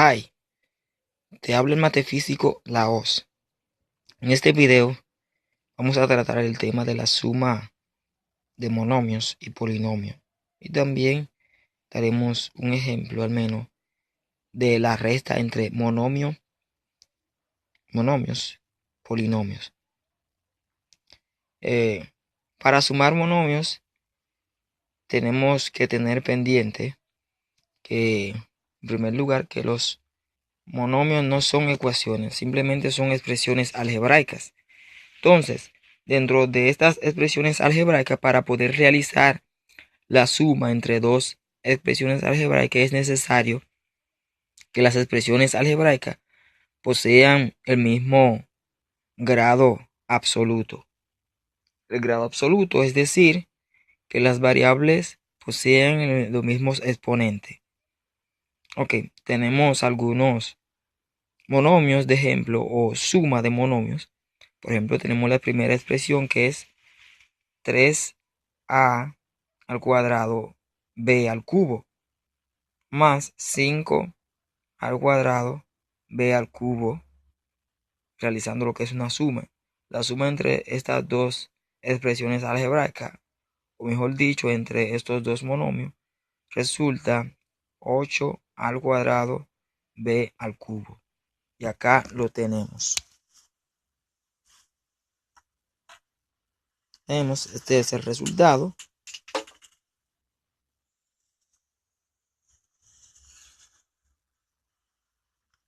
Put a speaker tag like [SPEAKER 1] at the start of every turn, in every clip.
[SPEAKER 1] Hi, te habla el matefísico Laos. En este video vamos a tratar el tema de la suma de monomios y polinomios. Y también daremos un ejemplo al menos de la resta entre monomios, polinomios. Para sumar monomios tenemos que tener pendiente que, en primer lugar, que los monomios no son ecuaciones, simplemente son expresiones algebraicas. Entonces, dentro de estas expresiones algebraicas, para poder realizar la suma entre dos expresiones algebraicas, es necesario que las expresiones algebraicas posean el mismo grado absoluto. El grado absoluto es decir, que las variables posean los mismos exponentes. Ok, tenemos algunos monomios de ejemplo o suma de monomios. Por ejemplo, tenemos la primera expresión que es 3a al cuadrado b al cubo más 5 al cuadrado b al cubo, realizando lo que es una suma. La suma entre estas dos expresiones algebraicas, o mejor dicho, entre estos dos monomios, resulta 8 al cuadrado b al cubo. Y acá lo tenemos. Este es el resultado.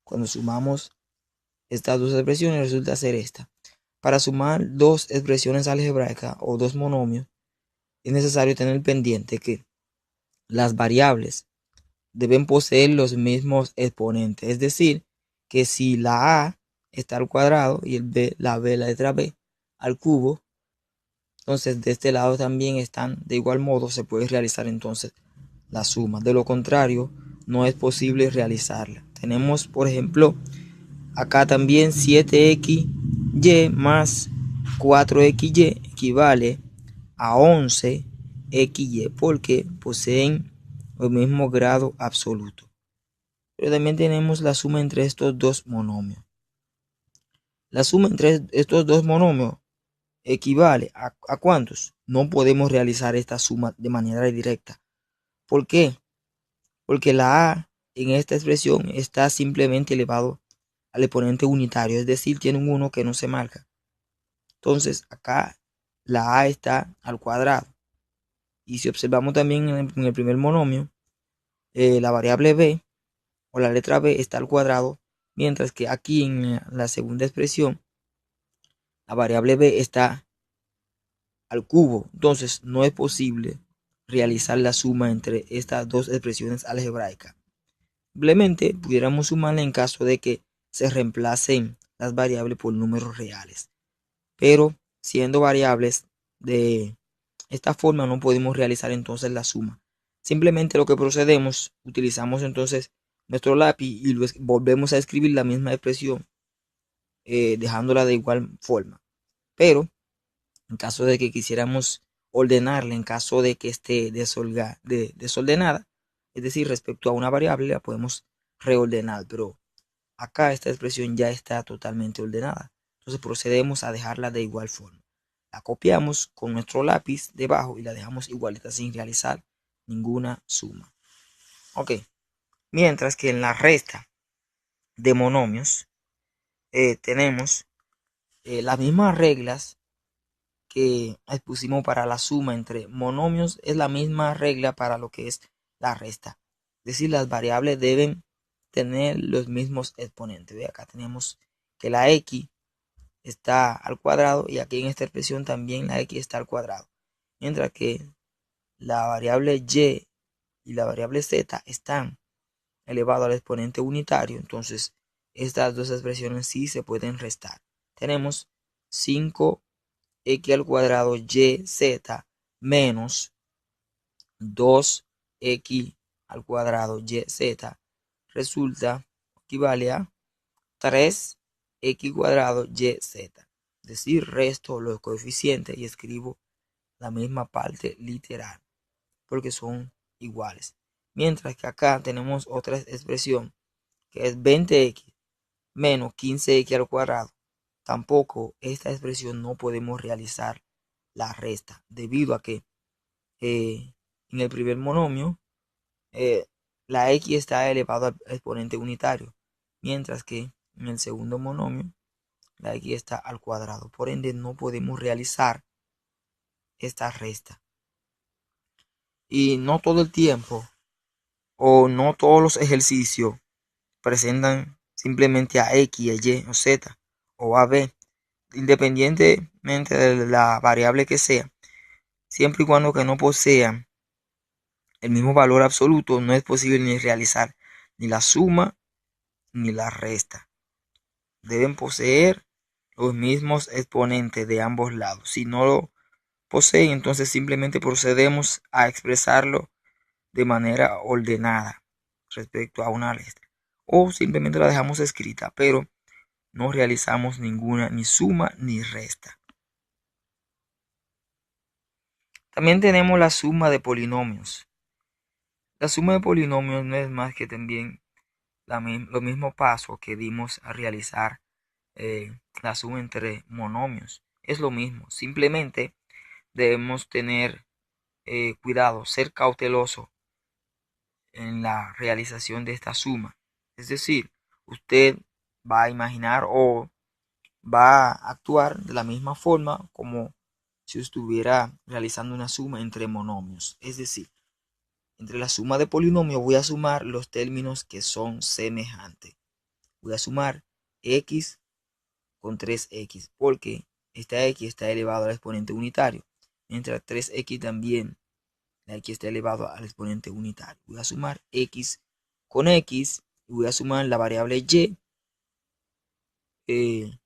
[SPEAKER 1] Cuando sumamos estas dos expresiones resulta ser esta. Para sumar dos expresiones algebraicas o dos monomios, es necesario tener pendiente que las variables deben poseer los mismos exponentes. Es decir, que si la a está al cuadrado y la letra b al cubo, entonces de este lado también están de igual modo, se puede realizar entonces la suma. De lo contrario, no es posible realizarla. Tenemos, por ejemplo, acá también 7xy más 4xy equivale a 11xy porque poseen el mismo grado absoluto. Pero también tenemos la suma entre estos dos monomios. La suma entre estos dos monomios equivale a ¿cuántos? No podemos realizar esta suma de manera directa. ¿Por qué? Porque la a en esta expresión está simplemente elevado al exponente unitario, es decir, tiene un 1 que no se marca. Entonces acá la a está al cuadrado. Y si observamos también en el primer monomio, la variable b o la letra b está al cuadrado, mientras que aquí en la segunda expresión, la variable b está al cubo. Entonces no es posible realizar la suma entre estas dos expresiones algebraicas. Simplemente pudiéramos sumarla en caso de que se reemplacen las variables por números reales. Pero siendo variables de esta forma no podemos realizar entonces la suma. Simplemente lo que procedemos, utilizamos entonces nuestro lápiz y volvemos a escribir la misma expresión, dejándola de igual forma. Pero en caso de que quisiéramos ordenarla, en caso de que esté desordenada, es decir, respecto a una variable, la podemos reordenar. Pero acá esta expresión ya está totalmente ordenada. Entonces procedemos a dejarla de igual forma. La copiamos con nuestro lápiz debajo y la dejamos igualita sin realizar ninguna suma. Ok. Mientras que en la resta de monomios tenemos las mismas reglas que expusimos para la suma entre monomios, es la misma regla para lo que es la resta. Es decir, las variables deben tener los mismos exponentes. ¿Ve? Acá tenemos que la x está al cuadrado y aquí en esta expresión también la x está al cuadrado. Mientras que la variable y y la variable z están elevados al exponente unitario, entonces estas dos expresiones sí se pueden restar. Tenemos 5x al cuadrado y z menos 2x al cuadrado y z resulta, equivale a 3x cuadrado y z. Es decir, resto los coeficientes y escribo la misma parte literal porque son iguales. Mientras que acá tenemos otra expresión que es 20x menos 15x al cuadrado, tampoco esta expresión no podemos realizar la resta, debido a que en el primer monomio la x está elevado al exponente unitario, mientras que en el segundo monomio la x está al cuadrado. Por ende, no podemos realizar esta resta. Y no todo el tiempo o no todos los ejercicios presentan simplemente a x, a y o z o a b, independientemente de la variable que sea, siempre y cuando que no posean el mismo valor absoluto, no es posible ni realizar ni la suma ni la resta. Deben poseer los mismos exponentes de ambos lados. Si no lo poseen, entonces simplemente procedemos a expresarlo de manera ordenada respecto a una resta. O simplemente la dejamos escrita, pero no realizamos ninguna ni suma ni resta. También tenemos la suma de polinomios. La suma de polinomios no es más que también los mismos pasos que dimos a realizar la suma entre monomios. Es lo mismo, simplemente debemos tener cuidado, ser cauteloso en la realización de esta suma. Es decir, usted va a imaginar o va a actuar de la misma forma como si estuviera realizando una suma entre monomios. Es decir, entre la suma de polinomios voy a sumar los términos que son semejantes. Voy a sumar x con 3x porque esta x está elevado al exponente unitario, mientras 3x también la x está elevado al exponente unitario. Voy a sumar x con x y voy a sumar la variable y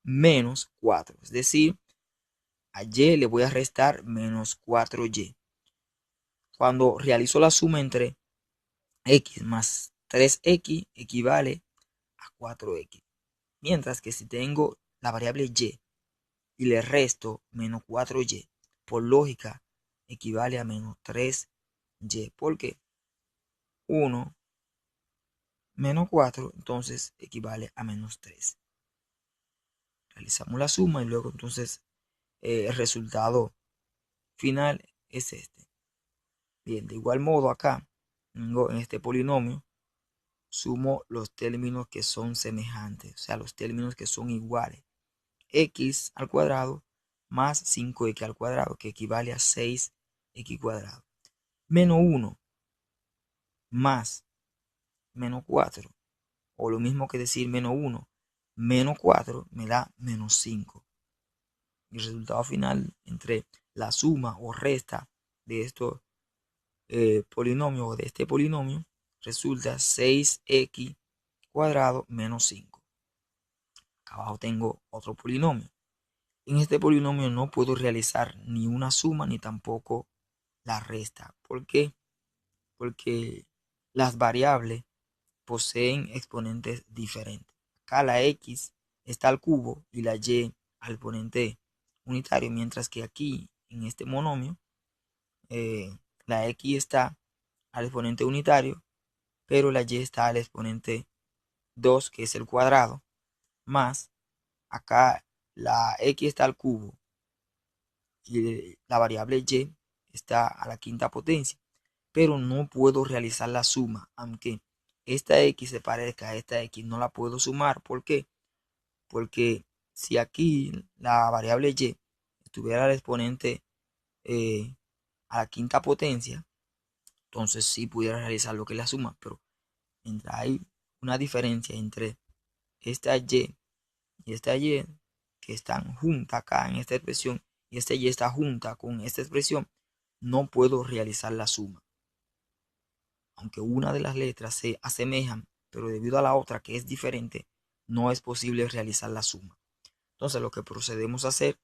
[SPEAKER 1] menos 4. Es decir, a y le voy a restar menos 4y. Cuando realizo la suma entre x más 3x equivale a 4x. Mientras que si tengo la variable y le resto menos 4y, por lógica equivale a menos 3y. Porque 1 menos 4 entonces equivale a menos 3. Realizamos la suma y luego entonces el resultado final es este. Bien, de igual modo acá en este polinomio sumo los términos que son semejantes, o sea, los términos que son iguales. X al cuadrado más 5x al cuadrado, que equivale a 6x cuadrado. Menos 1 más menos 4, o lo mismo que decir menos 1 menos 4 me da menos 5. Y el resultado final entre la suma o resta de estos polinomios o de este polinomio resulta 6x cuadrado menos 5. Acá abajo tengo otro polinomio. En este polinomio no puedo realizar ni una suma ni tampoco la resta. ¿Por qué? Porque las variables poseen exponentes diferentes. Acá la x está al cubo y la y al exponente unitario, mientras que aquí en este monomio la x está al exponente unitario, pero la y está al exponente 2, que es el cuadrado, más acá la x está al cubo y la variable y está a la quinta potencia, pero no puedo realizar la suma, aunque esta x se parezca a esta x, no la puedo sumar. ¿Por qué? Porque si aquí la variable y estuviera al exponente a la quinta potencia, entonces sí pudiera realizar lo que es la suma, pero mientras hay una diferencia entre esta y esta y que están juntas acá en esta expresión y esta y está junta con esta expresión, no puedo realizar la suma. Aunque una de las letras se asemejan, pero debido a la otra que es diferente, no es posible realizar la suma. Entonces lo que procedemos a hacer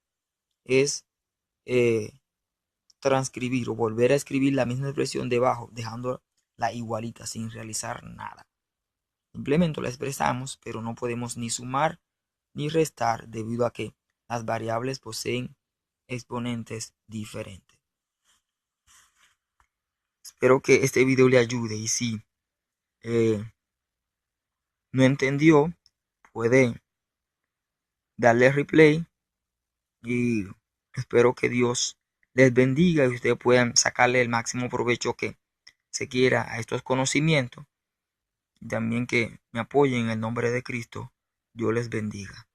[SPEAKER 1] es transcribir o volver a escribir la misma expresión debajo, dejando la igualita sin realizar nada. Simplemente la expresamos, pero no podemos ni sumar ni restar debido a que las variables poseen exponentes diferentes. Espero que este video le ayude y si no entendió, puede darle replay y espero que Dios les bendiga y ustedes puedan sacarle el máximo provecho que se quiera a estos conocimientos. Y también que me apoyen en el nombre de Cristo. Dios les bendiga.